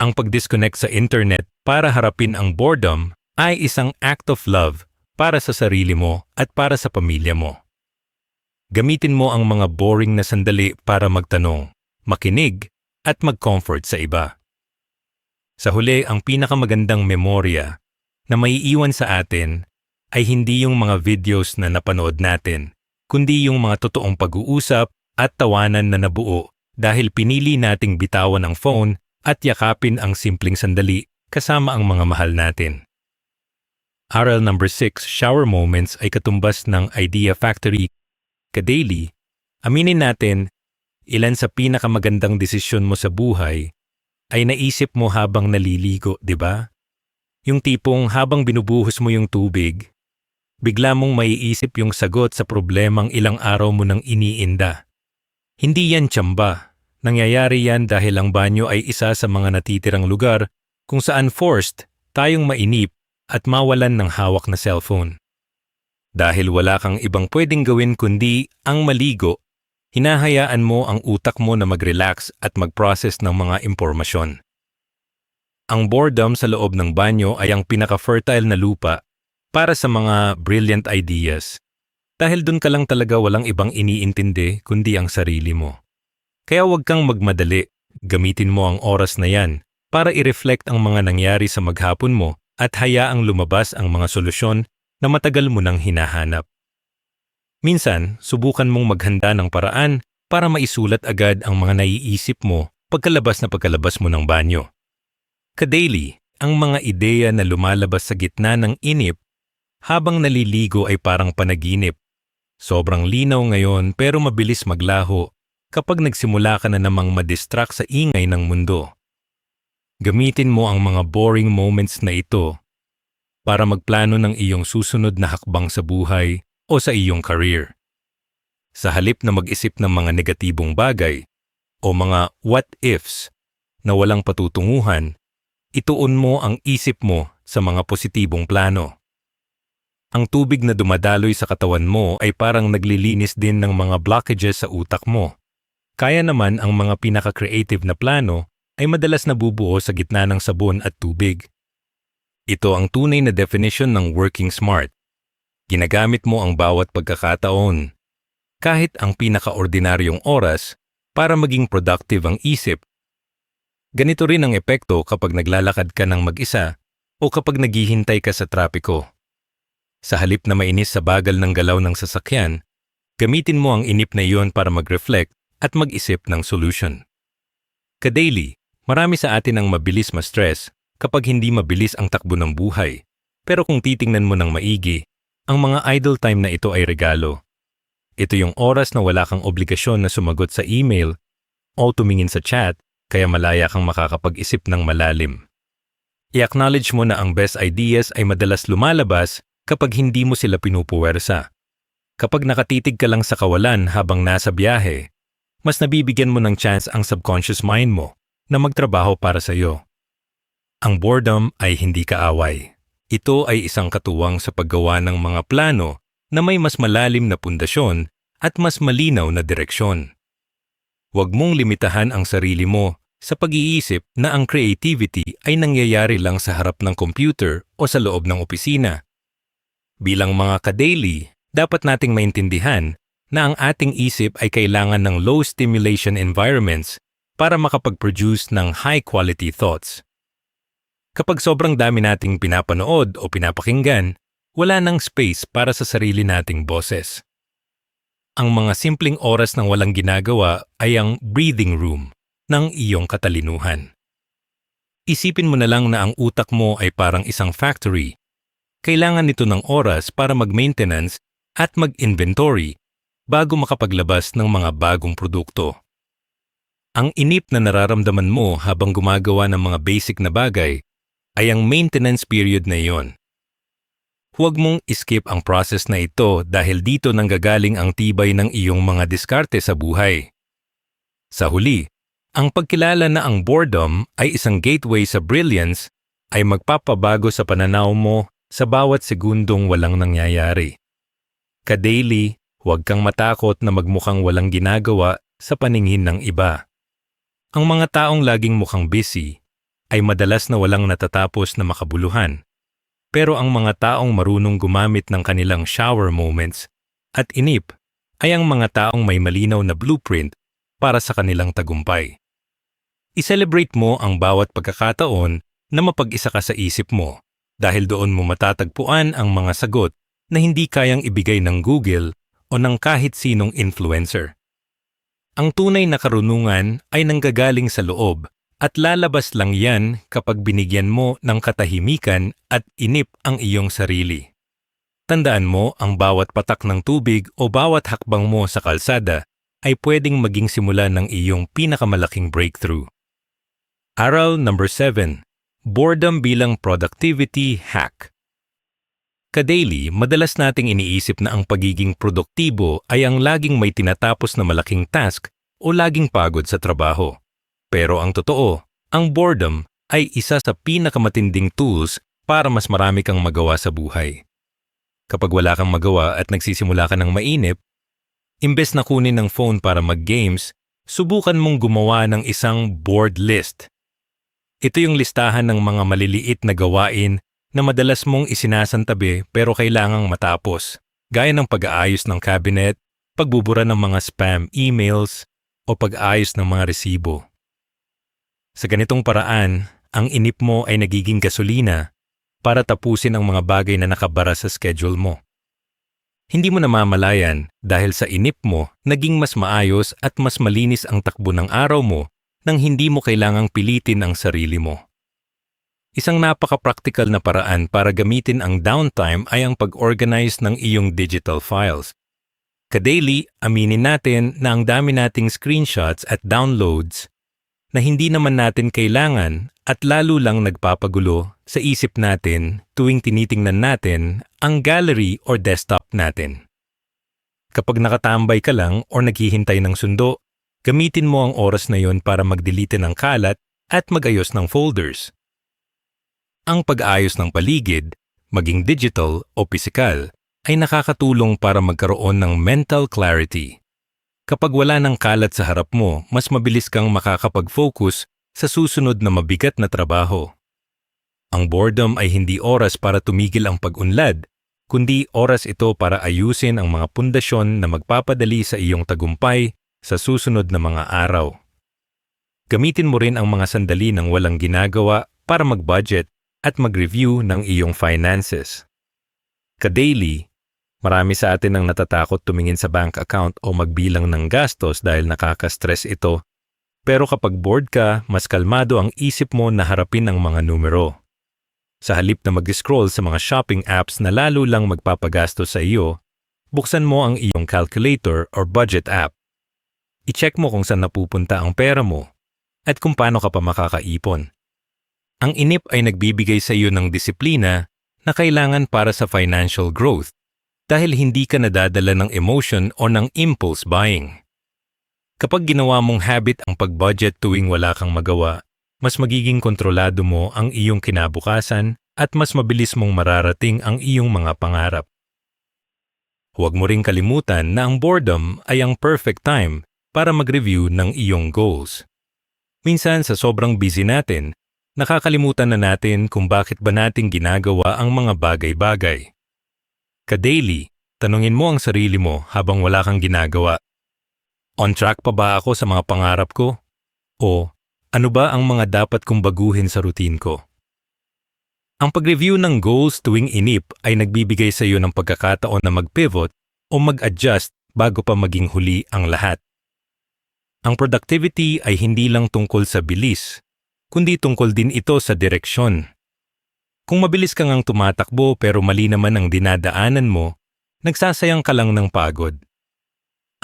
Ang pag-disconnect sa internet para harapin ang boredom ay isang act of love para sa sarili mo at para sa pamilya mo. Gamitin mo ang mga boring na sandali para magtanong, makinig, at mag-comfort sa iba. Sa huli, ang pinakamagandang memorya na maiiwan sa atin ay hindi yung mga videos na napanood natin, kundi yung mga totoong pag-uusap at tawanan na nabuo dahil pinili nating bitawan ang phone at yakapin ang simpleng sandali kasama ang mga mahal natin. Aral number 6, shower moments ay katumbas ng Idea Factory. Ka-daily, aminin natin, ilan sa pinakamagandang desisyon mo sa buhay ay naisip mo habang naliligo, di ba? Yung tipong habang binubuhos mo yung tubig, bigla mong maiisip yung sagot sa problemang ilang araw mo nang iniinda. Hindi yan tsamba. Nangyayari yan dahil ang banyo ay isa sa mga natitirang lugar kung saan forced tayong mainip at mawalan ng hawak na cellphone. Dahil wala kang ibang pwedeng gawin kundi ang maligo, hinahayaan mo ang utak mo na mag-relax at mag-process ng mga impormasyon. Ang boredom sa loob ng banyo ay ang pinaka-fertile na lupa para sa mga brilliant ideas. Dahil dun ka lang talaga walang ibang iniintindi kundi ang sarili mo. Kaya huwag kang magmadali, gamitin mo ang oras na yan para i-reflect ang mga nangyari sa maghapon mo at hayaang lumabas ang mga solusyon na matagal mo nang hinahanap. Minsan, subukan mong maghanda ng paraan para maisulat agad ang mga naiisip mo pagkalabas mo ng banyo. Ka-daily, ang mga ideya na lumalabas sa gitna ng inip habang naliligo ay parang panaginip. Sobrang linaw ngayon pero mabilis maglaho kapag nagsimula ka na namang madistract sa ingay ng mundo. Gamitin mo ang mga boring moments na ito para magplano ng iyong susunod na hakbang sa buhay o sa iyong career. Sa halip na mag-isip ng mga negatibong bagay o mga what-ifs na walang patutunguhan, ituon mo ang isip mo sa mga positibong plano. Ang tubig na dumadaloy sa katawan mo ay parang naglilinis din ng mga blockages sa utak mo. Kaya naman ang mga pinaka-creative na plano ay madalas nabubuo sa gitna ng sabon at tubig. Ito ang tunay na definition ng working smart. Ginagamit mo ang bawat pagkakataon, kahit ang pinaka-ordinaryong oras, para maging productive ang isip. Ganito rin ang epekto kapag naglalakad ka ng mag-isa o kapag naghihintay ka sa trapiko. Sa halip na mainis sa bagal ng galaw ng sasakyan, gamitin mo ang inip na iyon para mag-reflect at mag-isip ng solution. Ka-daily, marami sa atin ang mabilis ma-stress kapag hindi mabilis ang takbo ng buhay. Pero kung titingnan mo ng maigi, ang mga idle time na ito ay regalo. Ito yung oras na wala kang obligasyon na sumagot sa email o tumingin sa chat, kaya malaya kang makakapag-isip ng malalim. I-acknowledge mo na ang best ideas ay madalas lumalabas kapag hindi mo sila pinupuwersa. Kapag nakatitig ka lang sa kawalan habang nasa biyahe, mas nabibigyan mo ng chance ang subconscious mind mo na magtrabaho para sa iyo. Ang boredom ay hindi kaaway. Ito ay isang katuwang sa paggawa ng mga plano na may mas malalim na pundasyon at mas malinaw na direksyon. Huwag mong limitahan ang sarili mo sa pag-iisip na ang creativity ay nangyayari lang sa harap ng computer o sa loob ng opisina. Bilang mga ka-daily, dapat nating maintindihan na ang ating isip ay kailangan ng low stimulation environments para makapag-produce ng high-quality thoughts. Kapag sobrang dami nating pinapanood o pinapakinggan, wala nang space para sa sarili nating boses. Ang mga simpleng oras ng walang ginagawa ay ang breathing room ng iyong katalinuhan. Isipin mo na lang na ang utak mo ay parang isang factory. Kailangan nito ng oras para mag-maintenance at mag-inventory bago makapaglabas ng mga bagong produkto. Ang inip na nararamdaman mo habang gumagawa ng mga basic na bagay ay ang maintenance period na iyon. Huwag mong skip ang process na ito dahil dito nanggagaling ang tibay ng iyong mga diskarte sa buhay. Sa huli, ang pagkilala na ang boredom ay isang gateway sa brilliance ay magpapabago sa pananaw mo sa bawat segundong walang nangyayari. Ka-daily, huwag kang matakot na magmukhang walang ginagawa sa paningin ng iba. Ang mga taong laging mukhang busy ay madalas na walang natatapos na makabuluhan. Pero ang mga taong marunong gumamit ng kanilang shower moments at inip ay ang mga taong may malinaw na blueprint para sa kanilang tagumpay. I-celebrate mo ang bawat pagkakataon na mapag-isa ka sa isip mo dahil doon mo matatagpuan ang mga sagot na hindi kayang ibigay ng Google o ng kahit sinong influencer. Ang tunay na karunungan ay nanggagaling sa loob at lalabas lang yan kapag binigyan mo ng katahimikan at inip ang iyong sarili. Tandaan mo ang bawat patak ng tubig o bawat hakbang mo sa kalsada ay pwedeng maging simula ng iyong pinakamalaking breakthrough. Aral number 7. Boredom bilang productivity hack. Ka-daily, madalas nating iniisip na ang pagiging produktibo ay ang laging may tinatapos na malaking task o laging pagod sa trabaho. Pero ang totoo, ang boredom ay isa sa pinakamatinding tools para mas marami kang magawa sa buhay. Kapag wala kang magawa at nagsisimula ka ng mainip, imbes na kunin ng phone para mag-games, subukan mong gumawa ng isang board list. Ito yung listahan ng mga maliliit na gawain na madalas mong isinasantabi pero kailangang matapos, gaya ng pag-aayos ng cabinet, pagbubura ng mga spam emails, o pag-aayos ng mga resibo. Sa ganitong paraan, ang inip mo ay nagiging gasolina para tapusin ang mga bagay na nakabara sa schedule mo. Hindi mo namamalayan dahil sa inip mo naging mas maayos at mas malinis ang takbo ng araw mo nang hindi mo kailangang pilitin ang sarili mo. Isang napaka-practical na paraan para gamitin ang downtime ay ang pag-organize ng iyong digital files. Ka-daily, aminin natin na ang dami nating screenshots at downloads na hindi naman natin kailangan at lalo lang nagpapagulo sa isip natin tuwing tinitingnan natin ang gallery or desktop natin. Kapag nakatambay ka lang o naghihintay ng sundo, gamitin mo ang oras na yon para mag-delete ng kalat at mag-ayos ng folders. Ang pag-ayos ng paligid, maging digital o physical, ay nakakatulong para magkaroon ng mental clarity. Kapag wala ng kalat sa harap mo, mas mabilis kang makakapag-focus sa susunod na mabigat na trabaho. Ang boredom ay hindi oras para tumigil ang pag-unlad, kundi oras ito para ayusin ang mga pundasyon na magpapadali sa iyong tagumpay sa susunod na mga araw. Gamitin mo rin ang mga sandali ng walang ginagawa para mag-budget at mag-review ng iyong finances. Ka-daily, marami sa atin ang natatakot tumingin sa bank account o magbilang ng gastos dahil nakaka-stress ito. Pero kapag bored ka, mas kalmado ang isip mo na harapin ang mga numero. Sa halip na mag-scroll sa mga shopping apps na lalo lang magpapagastos sa iyo, buksan mo ang iyong calculator or budget app. I-check mo kung saan napupunta ang pera mo at kung paano ka pa makakaipon. Ang inip ay nagbibigay sa iyo ng disiplina na kailangan para sa financial growth dahil hindi ka nadadala ng emotion o ng impulse buying. Kapag ginawa mong habit ang pag-budget tuwing wala kang magawa, mas magiging kontrolado mo ang iyong kinabukasan at mas mabilis mong mararating ang iyong mga pangarap. Huwag mo ring kalimutan na ang boredom ay ang perfect time para mag-review ng iyong goals. Minsan sa sobrang busy natin, nakakalimutan na natin kung bakit ba natin ginagawa ang mga bagay-bagay. Ka-daily, tanungin mo ang sarili mo habang wala kang ginagawa. On track pa ba ako sa mga pangarap ko? O ano ba ang mga dapat kong baguhin sa routine ko? Ang pag-review ng goals tuwing inip ay nagbibigay sa iyo ng pagkakataon na mag-pivot o mag-adjust bago pa maging huli ang lahat. Ang productivity ay hindi lang tungkol sa bilis, kundi tungkol din ito sa direksyon. Kung mabilis ka ngang tumatakbo pero mali naman ang dinadaanan mo, nagsasayang ka lang ng pagod.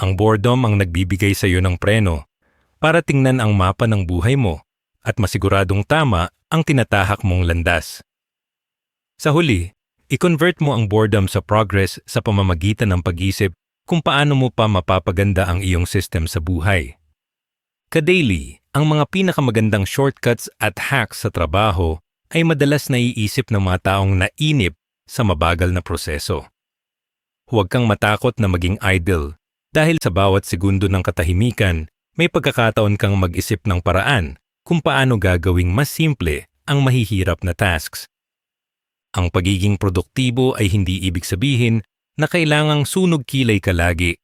Ang boredom ang nagbibigay sa iyo ng preno para tingnan ang mapa ng buhay mo at masiguradong tama ang tinatahak mong landas. Sa huli, i-convert mo ang boredom sa progress sa pamamagitan ng pag-isip kung paano mo pa mapapaganda ang iyong system sa buhay. Ka-daily, ang mga pinakamagandang shortcuts at hacks sa trabaho ay madalas naiisip ng mga taong nainip sa mabagal na proseso. Huwag kang matakot na maging idle dahil sa bawat segundo ng katahimikan, may pagkakataon kang mag-isip ng paraan kung paano gagawing mas simple ang mahihirap na tasks. Ang pagiging produktibo ay hindi ibig sabihin na kailangang sunog kilay ka lagi.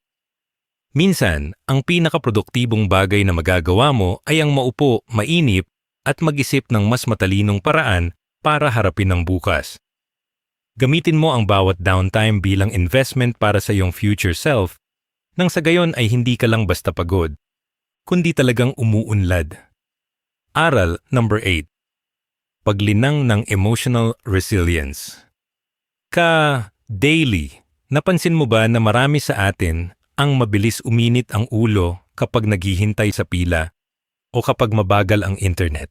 Minsan, ang pinakaproduktibong bagay na magagawa mo ay ang maupo, mainip, at mag-isip ng mas matalinong paraan para harapin ang bukas. Gamitin mo ang bawat downtime bilang investment para sa iyong future self, nang sa gayon ay hindi ka lang basta pagod, kundi talagang umuunlad. Aral number 8. Paglinang ng emotional resilience. Ka-daily, napansin mo ba na marami sa atin ang mabilis uminit ang ulo kapag naghihintay sa pila o kapag mabagal ang internet?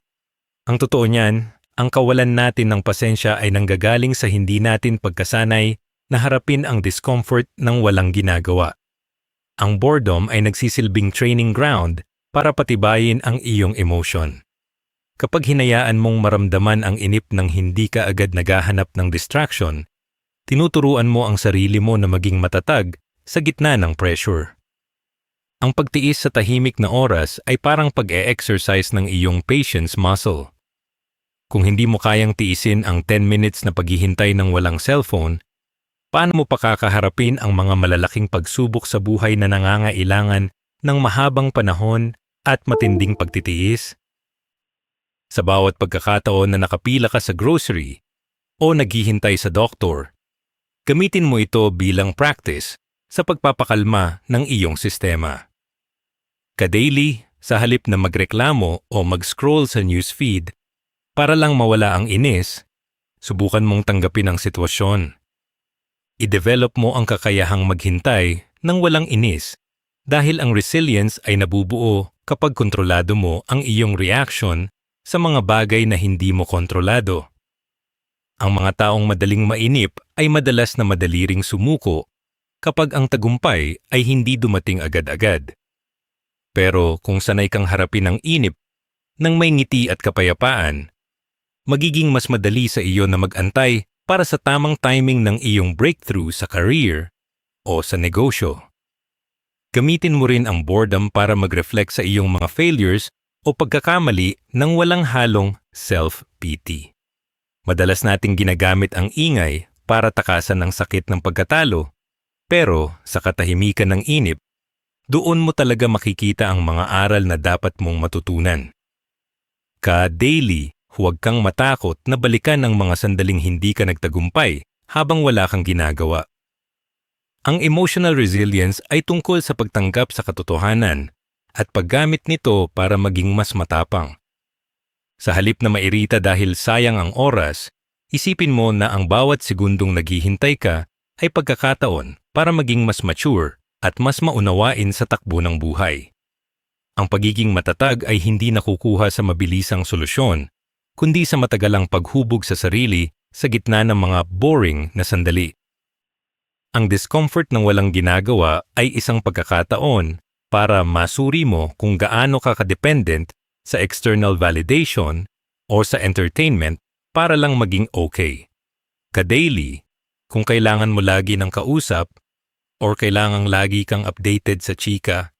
Ang totoo niyan, ang kawalan natin ng pasensya ay nanggagaling sa hindi natin pagkasanay na harapin ang discomfort ng walang ginagawa. Ang boredom ay nagsisilbing training ground para patibayin ang iyong emotion. Kapag hinayaan mong maramdaman ang inip ng hindi ka agad naghahanap ng distraction, tinuturuan mo ang sarili mo na maging matatag sa gitna ng pressure. Ang pagtiis sa tahimik na oras ay parang pag-e-exercise ng iyong patience muscle. Kung hindi mo kayang tiisin ang 10 minutes na paghihintay ng walang cellphone, paano mo pakakaharapin ang mga malalaking pagsubok sa buhay na nangangailangan ng mahabang panahon at matinding pagtitiis? Sa bawat pagkakataon na nakapila ka sa grocery o naghihintay sa doktor, gamitin mo ito bilang practice sa pagpapakalma ng iyong sistema. Ka-daily, sa halip na magreklamo o mag-scroll sa newsfeed, para lang mawala ang inis, subukan mong tanggapin ang sitwasyon. I-develop mo ang kakayahang maghintay ng walang inis dahil ang resilience ay nabubuo kapag kontrolado mo ang iyong reaction sa mga bagay na hindi mo kontrolado. Ang mga taong madaling mainip ay madalas na madali ring sumuko kapag ang tagumpay ay hindi dumating agad-agad. Pero kung sanay kang harapin ang inip ng may ngiti at kapayapaan, magiging mas madali sa iyo na mag-antay para sa tamang timing ng iyong breakthrough sa career o sa negosyo. Gamitin mo rin ang boredom para mag-reflect sa iyong mga failures o pagkakamali ng walang halong self-pity. Madalas nating ginagamit ang ingay para takasan ang sakit ng pagkatalo, pero sa katahimikan ng inip, doon mo talaga makikita ang mga aral na dapat mong matutunan. Ka-daily, huwag kang matakot na balikan ang mga sandaling hindi ka nagtagumpay habang wala kang ginagawa. Ang emotional resilience ay tungkol sa pagtanggap sa katotohanan at paggamit nito para maging mas matapang. Sa halip na mairita dahil sayang ang oras, isipin mo na ang bawat segundong naghihintay ka ay pagkakataon para maging mas mature at mas maunawain sa takbo ng buhay. Ang pagiging matatag ay hindi nakukuha sa mabilisang solusyon, kundi sa matagalang paghubog sa sarili sa gitna ng mga boring na sandali. Ang discomfort ng walang ginagawa ay isang pagkakataon para masuri mo kung gaano ka kadependent sa external validation o sa entertainment para lang maging okay. Ka-daily, kung kailangan mo lagi ng kausap or kailangang lagi kang updated sa chika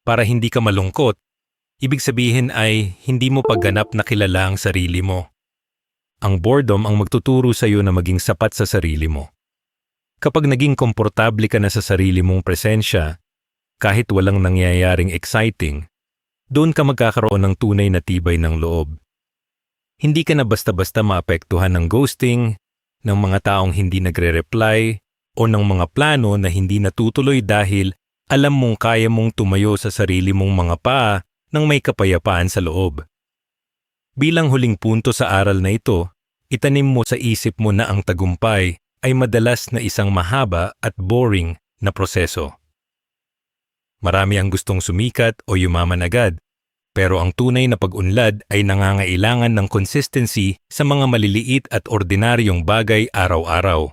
para hindi ka malungkot, ibig sabihin ay hindi mo pagganap na kilala ang sarili mo. Ang boredom ang magtuturo sa iyo na maging sapat sa sarili mo. Kapag naging komportable ka na sa sarili mong presensya, kahit walang nangyayaring exciting, doon ka magkakaroon ng tunay na tibay ng loob. Hindi ka na basta-basta maapektuhan ng ghosting, ng mga taong hindi nagre-reply, o ng mga plano na hindi natutuloy dahil alam mong kaya mong tumayo sa sarili mong mga paa nang may kapayapaan sa loob. Bilang huling punto sa aral na ito, itanim mo sa isip mo na ang tagumpay ay madalas na isang mahaba at boring na proseso. Marami ang gustong sumikat o yumaman agad, pero ang tunay na pag-unlad ay nangangailangan ng consistency sa mga maliliit at ordinaryong bagay araw-araw.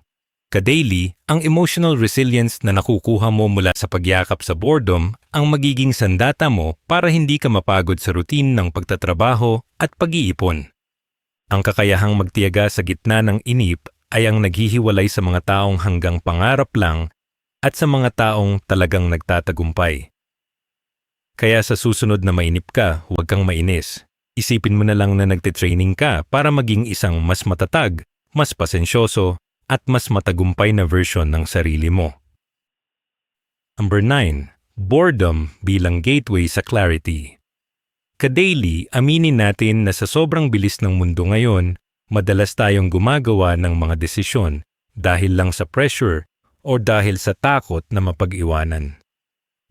Ka-daily, ang emotional resilience na nakukuha mo mula sa pagyakap sa boredom ang magiging sandata mo para hindi ka mapagod sa routine ng pagtatrabaho at pag-iipon. Ang kakayahang magtiyaga sa gitna ng inip ay ang naghihiwalay sa mga taong hanggang pangarap lang at sa mga taong talagang nagtatagumpay. Kaya sa susunod na mainip ka, huwag kang mainis. Isipin mo na lang na nagtitraining ka para maging isang mas matatag, mas pasensyoso, at mas matagumpay na version ng sarili mo. Number 9. Boredom bilang gateway sa clarity. Ka-daily, aminin natin na sa sobrang bilis ng mundo ngayon, madalas tayong gumagawa ng mga desisyon dahil lang sa pressure o dahil sa takot na mapag-iwanan.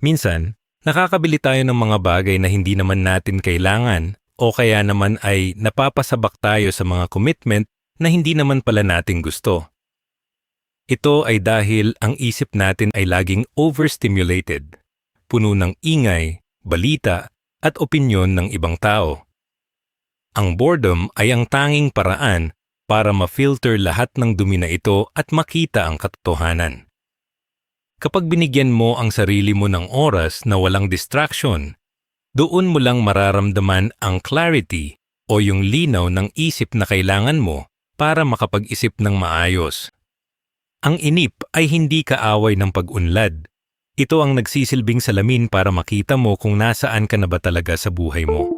Minsan, nakakabili tayo ng mga bagay na hindi naman natin kailangan o kaya naman ay napapasabak tayo sa mga commitment na hindi naman pala natin gusto. Ito ay dahil ang isip natin ay laging overstimulated, puno ng ingay, balita, at opinyon ng ibang tao. Ang boredom ay ang tanging paraan para ma-filter lahat ng dumi na ito at makita ang katotohanan. Kapag binigyan mo ang sarili mo ng oras na walang distraction, doon mo lang mararamdaman ang clarity o yung linaw ng isip na kailangan mo para makapag-isip ng maayos. Ang inip ay hindi kaaway ng pag-unlad. Ito ang nagsisilbing salamin para makita mo kung nasaan ka na ba talaga sa buhay mo.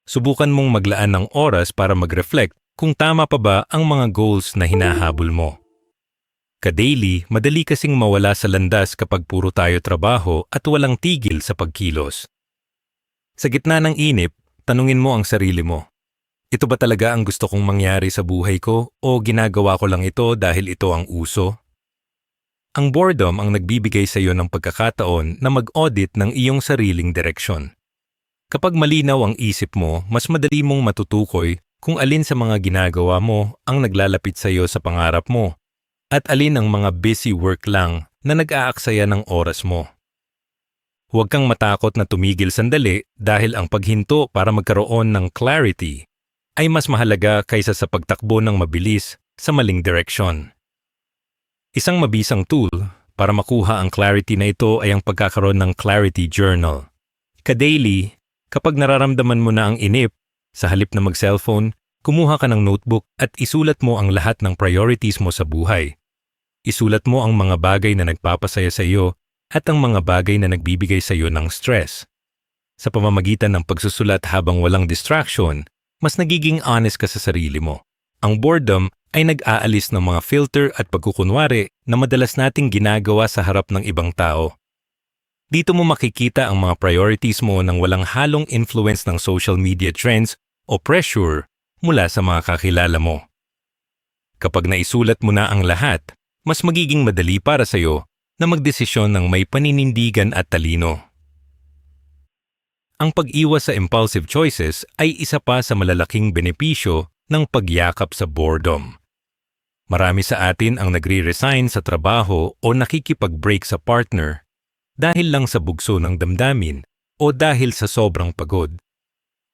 Subukan mong maglaan ng oras para mag-reflect kung tama pa ba ang mga goals na hinahabol mo. Ka-daily, madali kasing mawala sa landas kapag puro tayo trabaho at walang tigil sa pagkilos. Sa gitna ng inip, tanungin mo ang sarili mo. Ito ba talaga ang gusto kong mangyari sa buhay ko o ginagawa ko lang ito dahil ito ang uso? Ang boredom ang nagbibigay sa iyo ng pagkakataon na mag-audit ng iyong sariling direksyon. Kapag malinaw ang isip mo, mas madali mong matutukoy kung alin sa mga ginagawa mo ang naglalapit sa iyo sa pangarap mo at alin ang mga busy work lang na nag-aaksaya ng oras mo. Huwag kang matakot na tumigil sandali dahil ang paghinto para magkaroon ng clarity ay mas mahalaga kaysa sa pagtakbo ng mabilis sa maling direksyon. Isang mabisang tool para makuha ang clarity na ito ay ang pagkakaroon ng clarity journal. Ka-daily, kapag nararamdaman mo na ang inip, sa halip na mag-cellphone, kumuha ka ng notebook at isulat mo ang lahat ng priorities mo sa buhay. Isulat mo ang mga bagay na nagpapasaya sa iyo at ang mga bagay na nagbibigay sa iyo ng stress. Sa pamamagitan ng pagsusulat habang walang distraction, mas nagiging honest ka sa sarili mo. Ang boredom ay nag-aalis ng mga filter at pagkukunwari na madalas nating ginagawa sa harap ng ibang tao. Dito mo makikita ang mga priorities mo nang walang halong influence ng social media trends o pressure mula sa mga kakilala mo. Kapag naisulat mo na ang lahat, mas magiging madali para sa iyo na magdesisyon ng may paninindigan at talino. Ang pag-iwas sa impulsive choices ay isa pa sa malalaking benepisyo ng pagyakap sa boredom. Marami sa atin ang nagre-resign sa trabaho o nakikipag-break sa partner dahil lang sa bugso ng damdamin o dahil sa sobrang pagod.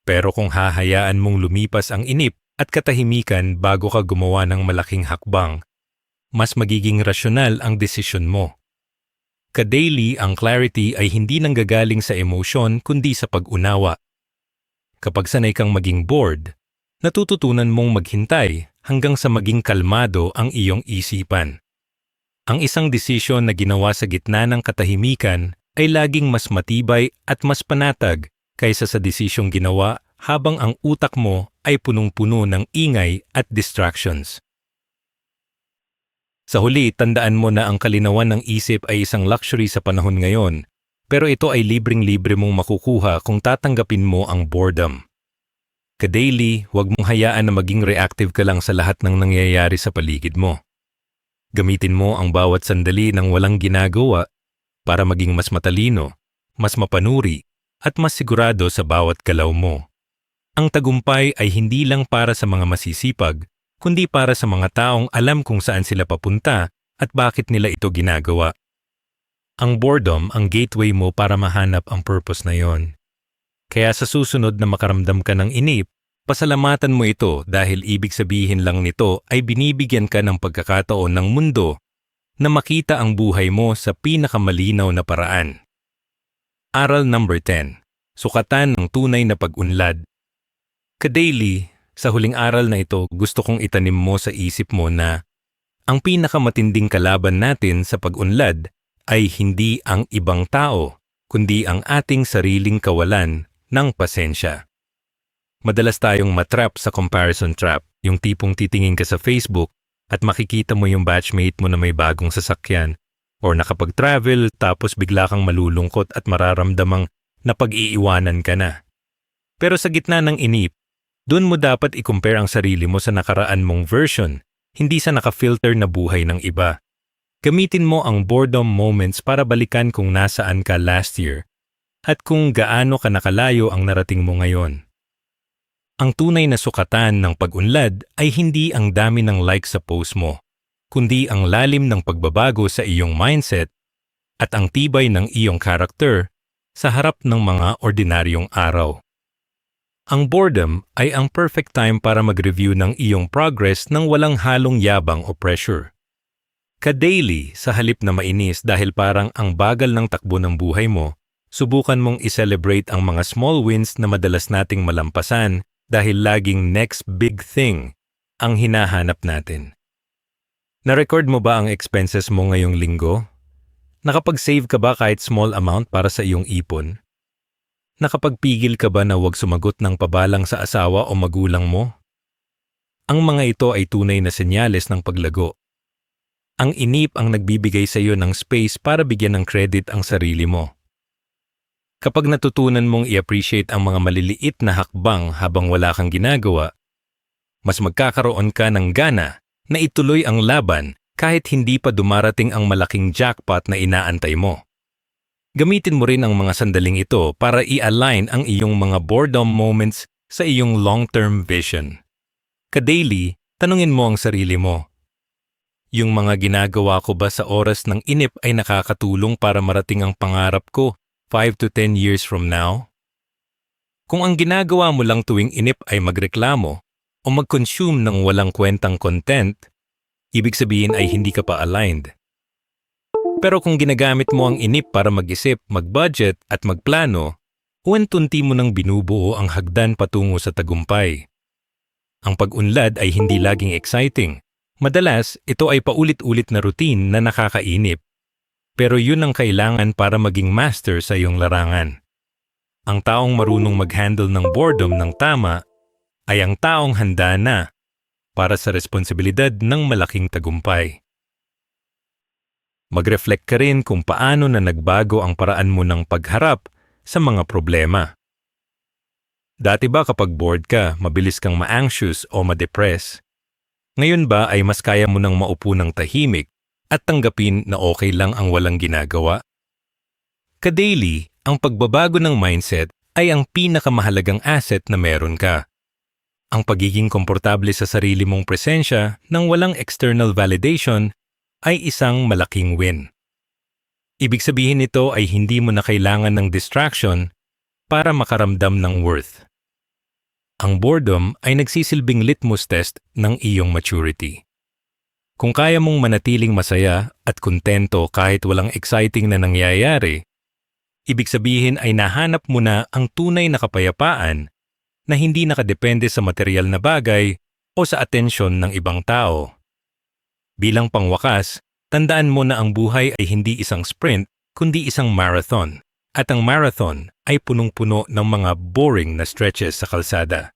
Pero kung hahayaan mong lumipas ang inip at katahimikan bago ka gumawa ng malaking hakbang, mas magiging rasyonal ang desisyon mo. Ka-daily, ang clarity ay hindi nanggagaling sa emosyon kundi sa pag-unawa. Kapag sanay kang maging bored, natututunan mong maghintay hanggang sa maging kalmado ang iyong isipan. Ang isang desisyon na ginawa sa gitna ng katahimikan ay laging mas matibay at mas panatag kaysa sa desisyong ginawa habang ang utak mo ay punong-puno ng ingay at distractions. Sa huli, tandaan mo na ang kalinawan ng isip ay isang luxury sa panahon ngayon, pero ito ay libreng-libre mong makukuha kung tatanggapin mo ang boredom. Ka-daily, huwag mong hayaan na maging reactive ka lang sa lahat ng nangyayari sa paligid mo. Gamitin mo ang bawat sandali ng walang ginagawa para maging mas matalino, mas mapanuri, at mas sigurado sa bawat galaw mo. Ang tagumpay ay hindi lang para sa mga masisipag, kundi para sa mga taong alam kung saan sila papunta at bakit nila ito ginagawa. Ang boredom ang gateway mo para mahanap ang purpose na yon. Kaya sa susunod na makaramdam ka ng inip, pasalamatan mo ito dahil ibig sabihin lang nito ay binibigyan ka ng pagkakataon ng mundo na makita ang buhay mo sa pinakamalinaw na paraan. Aral number 10. Sukatan ng tunay na pag-unlad. Ka-daily, sa huling aral na ito, gusto kong itanim mo sa isip mo na ang pinakamatinding kalaban natin sa pag-unlad ay hindi ang ibang tao, kundi ang ating sariling kawalan ng pasensya. Madalas tayong matrap sa comparison trap, yung tipong titingin ka sa Facebook at makikita mo yung batchmate mo na may bagong sasakyan or nakapag-travel tapos bigla kang malulungkot at mararamdamang napag-iiwanan ka na. Pero sa gitna ng inip, doon mo dapat i-compare ang sarili mo sa nakaraan mong version, hindi sa naka-filter na buhay ng iba. Gamitin mo ang boredom moments para balikan kung nasaan ka last year at kung gaano ka nakalayo ang narating mo ngayon. Ang tunay na sukatan ng pag-unlad ay hindi ang dami ng likes sa post mo, kundi ang lalim ng pagbabago sa iyong mindset at ang tibay ng iyong character sa harap ng mga ordinaryong araw. Ang boredom ay ang perfect time para mag-review ng iyong progress nang walang halong yabang o pressure. Ka-daily, sa halip na mainis dahil parang ang bagal ng takbo ng buhay mo, subukan mong i-celebrate ang mga small wins na madalas nating malampasan dahil laging next big thing ang hinahanap natin. Na-record mo ba ang expenses mo ngayong linggo? Nakapag-save ka ba kahit small amount para sa iyong ipon? Nakapagpigil ka ba na huwag sumagot ng pabalang sa asawa o magulang mo? Ang mga ito ay tunay na senyales ng paglago. Ang inip ang nagbibigay sa iyo ng space para bigyan ng credit ang sarili mo. Kapag natutunan mong i-appreciate ang mga maliliit na hakbang habang wala kang ginagawa, mas magkakaroon ka ng gana na ituloy ang laban kahit hindi pa dumarating ang malaking jackpot na inaantay mo. Gamitin mo rin ang mga sandaling ito para i-align ang iyong mga boredom moments sa iyong long-term vision. Ka-daily, tanungin mo ang sarili mo, yung mga ginagawa ko ba sa oras ng inip ay nakakatulong para marating ang pangarap ko 5 to 10 years from now? Kung ang ginagawa mo lang tuwing inip ay magreklamo o mag-consume ng walang kwentang content, ibig sabihin ay hindi ka pa aligned. Pero kung ginagamit mo ang inip para mag-isip, mag-budget at magplano, unti-unti mo nang binubuo ang hagdan patungo sa tagumpay. Ang pag-unlad ay hindi laging exciting. Madalas, ito ay paulit-ulit na routine na nakakainip. Pero yun ang kailangan para maging master sa iyong larangan. Ang taong marunong mag-handle ng boredom ng tama ay ang taong handa na para sa responsibilidad ng malaking tagumpay. Mag-reflect ka rin kung paano na nagbago ang paraan mo ng pagharap sa mga problema. Dati ba kapag bored ka, mabilis kang ma-anxious o ma-depress? Ngayon ba ay mas kaya mo nang maupo ng tahimik at tanggapin na okay lang ang walang ginagawa? Ka-daily, ang pagbabago ng mindset ay ang pinakamahalagang asset na meron ka. Ang pagiging komportable sa sarili mong presensya nang walang external validation ay isang malaking win. Ibig sabihin nito ay hindi mo na kailangan ng distraction para makaramdam ng worth. Ang boredom ay nagsisilbing litmus test ng iyong maturity. Kung kaya mong manatiling masaya at kontento kahit walang exciting na nangyayari, ibig sabihin ay nahanap mo na ang tunay na kapayapaan na hindi nakadepende sa material na bagay o sa atensyon ng ibang tao. Bilang pangwakas, tandaan mo na ang buhay ay hindi isang sprint kundi isang marathon. At ang marathon ay punong-puno ng mga boring na stretches sa kalsada.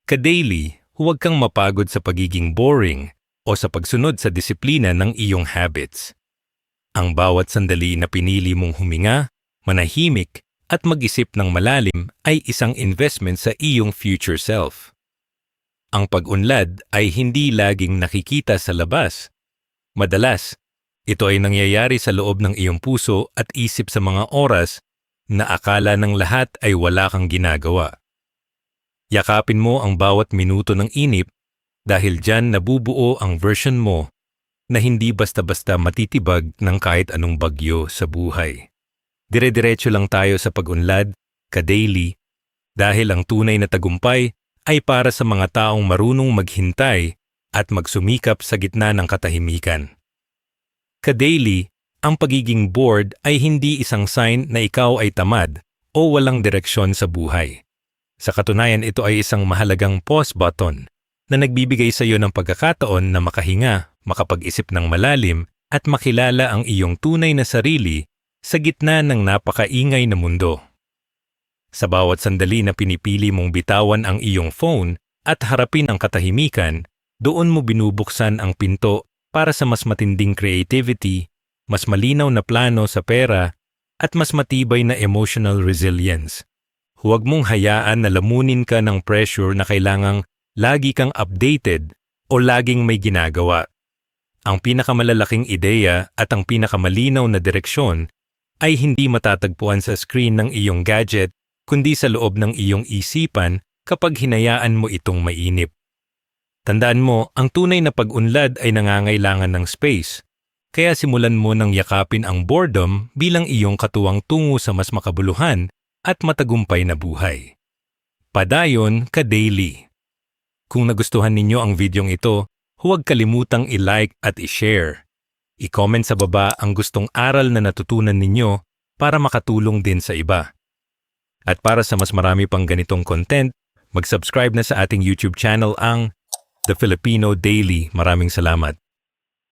Ka-daily, huwag kang mapagod sa pagiging boring o sa pagsunod sa disiplina ng iyong habits. Ang bawat sandali na pinili mong huminga, manahimik at mag-isip ng malalim ay isang investment sa iyong future self. Ang pag-unlad ay hindi laging nakikita sa labas. Madalas, ito ay nangyayari sa loob ng iyong puso at isip sa mga oras na akala ng lahat ay wala kang ginagawa. Yakapin mo ang bawat minuto ng inip dahil dyan nabubuo ang version mo na hindi basta-basta matitibag ng kahit anong bagyo sa buhay. Dire-diretso lang tayo sa pag-unlad, ka-daily, dahil ang tunay na tagumpay ay para sa mga taong marunong maghintay at magsumikap sa gitna ng katahimikan. Ka-daily, ang pagiging bored ay hindi isang sign na ikaw ay tamad o walang direksyon sa buhay. Sa katunayan, ito ay isang mahalagang pause button na nagbibigay sa iyo ng pagkakataon na makahinga, makapag-isip ng malalim at makilala ang iyong tunay na sarili sa gitna ng napakaingay na mundo. Sa bawat sandali na pinipili mong bitawan ang iyong phone at harapin ang katahimikan, doon mo binubuksan ang pinto para sa mas matinding creativity, mas malinaw na plano sa pera, at mas matibay na emotional resilience. Huwag mong hayaan na lamunin ka ng pressure na kailangang lagi kang updated o laging may ginagawa. Ang pinakamalalaking ideya at ang pinakamalinaw na direksyon ay hindi matatagpuan sa screen ng iyong gadget kundi sa loob ng iyong isipan kapag hinayaan mo itong mainip. Tandaan mo, ang tunay na pag-unlad ay nangangailangan ng space, kaya simulan mo ng yakapin ang boredom bilang iyong katuwang tungo sa mas makabuluhan at matagumpay na buhay. Padayon ka-daily. Kung nagustuhan ninyo ang videong ito, huwag kalimutang i-like at i-share. I-comment sa baba ang gustong aral na natutunan ninyo para makatulong din sa iba. At para sa mas marami pang ganitong content, mag-subscribe na sa ating YouTube channel ang The Filipino Daily. Maraming salamat.